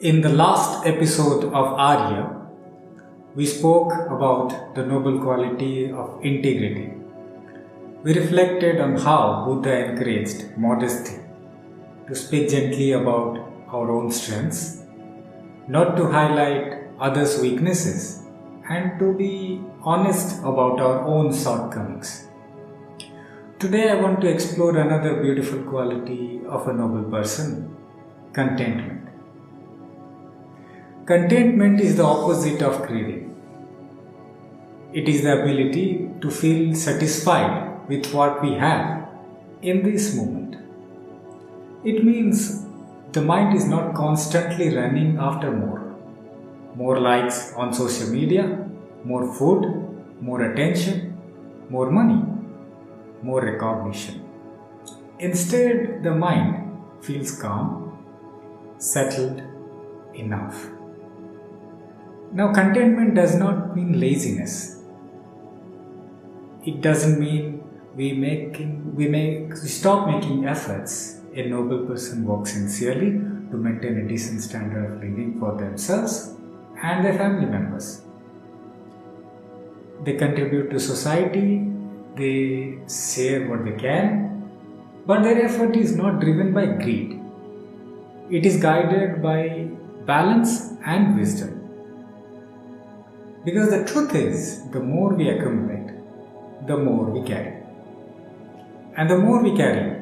In the last episode of Arya, we spoke about the noble quality of integrity. We reflected on how Buddha encouraged modesty, to speak gently about our own strengths, not to highlight others' weaknesses, and to be honest about our own shortcomings. Today I want to explore another beautiful quality of a noble person, contentment. Contentment is the opposite of craving. It is the ability to feel satisfied with what we have in this moment. It means the mind is not constantly running after more likes on social media, more food, more attention, more money, more recognition. Instead, the mind feels calm, settled, enough. Now, contentment does not mean laziness. It doesn't mean we stop making efforts. A noble person works sincerely to maintain a decent standard of living for themselves and their family members. They contribute to society, they share what they can, but their effort is not driven by greed. It is guided by balance and wisdom. Because the truth is, the more we accumulate, the more we carry. And the more we carry,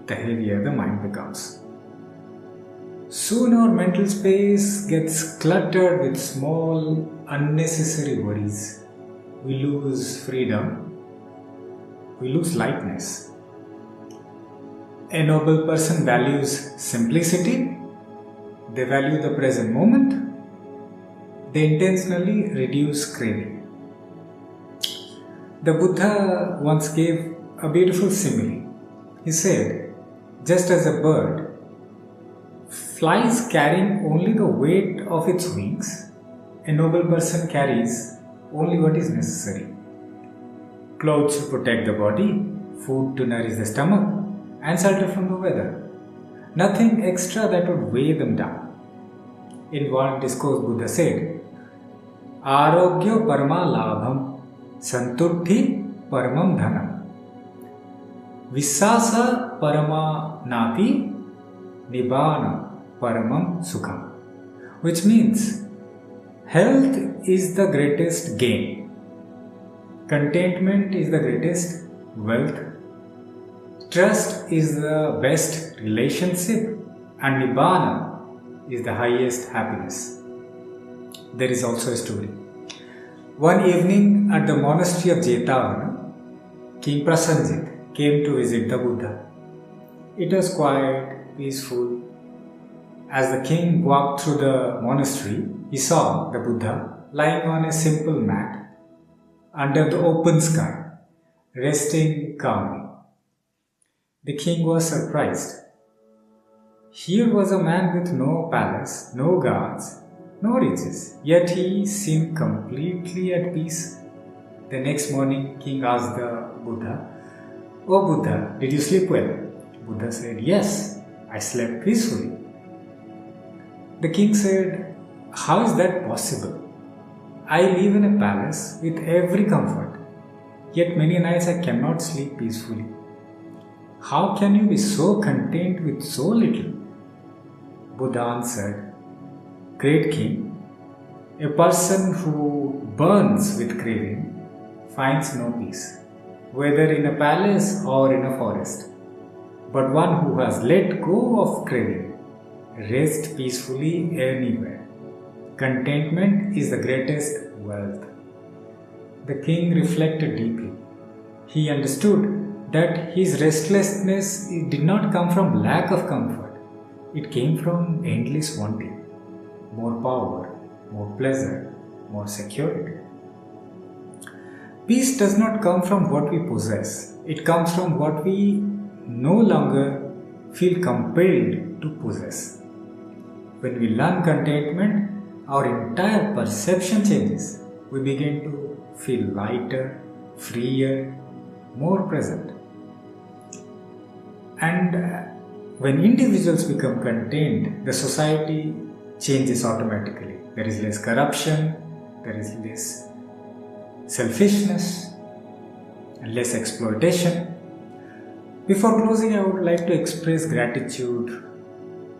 the heavier the mind becomes. Soon our mental space gets cluttered with small, unnecessary worries. We lose freedom. We lose lightness. A noble person values simplicity. They value the present moment. They intentionally reduce craving. The Buddha once gave a beautiful simile. He said, just as a bird flies carrying only the weight of its wings, a noble person carries only what is necessary. Clothes to protect the body, food to nourish the stomach, and shelter from the weather. Nothing extra that would weigh them down. In one discourse, Buddha said, Arogyo parama labham, santutti paramam dhanam, vissasa parama nati, nibbana paramam sukham. Which means, health is the greatest gain, contentment is the greatest wealth, trust is the best relationship, and nibbana is the highest happiness. There is also a story. One evening at the monastery of Jetavana, King Prasenjit came to visit the Buddha. It was quiet, peaceful. As the king walked through the monastery, he saw the Buddha lying on a simple mat under the open sky, resting calmly. The king was surprised. Here was a man with no palace, no guards, no riches, yet he seemed completely at peace. The next morning, king asked the Buddha, "O Buddha, did you sleep well?" Buddha said, "Yes, I slept peacefully." The king said, "How is that possible? I live in a palace with every comfort, yet many nights I cannot sleep peacefully. How can you be so content with so little?" Buddha answered, "Great king, a person who burns with craving finds no peace, whether in a palace or in a forest. But one who has let go of craving rests peacefully anywhere. Contentment is the greatest wealth." The king reflected deeply. He understood that his restlessness did not come from lack of comfort. It came from endless wanting. More power, more pleasure, more security. Peace does not come from what we possess. It comes from what we no longer feel compelled to possess. When we learn contentment, our entire perception changes. We begin to feel lighter, freer, more present. And when individuals become content, the society changes automatically. There is less corruption, there is less selfishness, and less exploitation. Before closing, I would like to express gratitude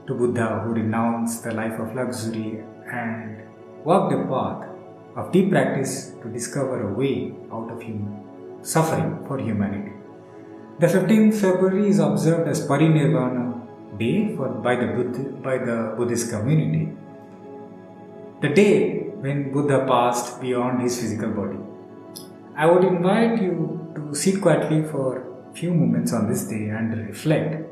to Buddha, who renounced the life of luxury and walked a path of deep practice to discover a way out of suffering for humanity. The 15th February is observed as Parinirvana Day by the Buddhist community. The day when Buddha passed beyond his physical body. I would invite you to sit quietly for a few moments on this day and reflect.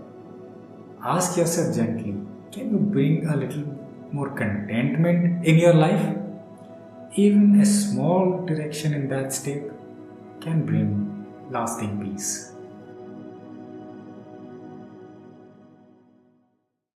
Ask yourself gently, can you bring a little more contentment in your life? Even a small direction in that step can bring lasting peace.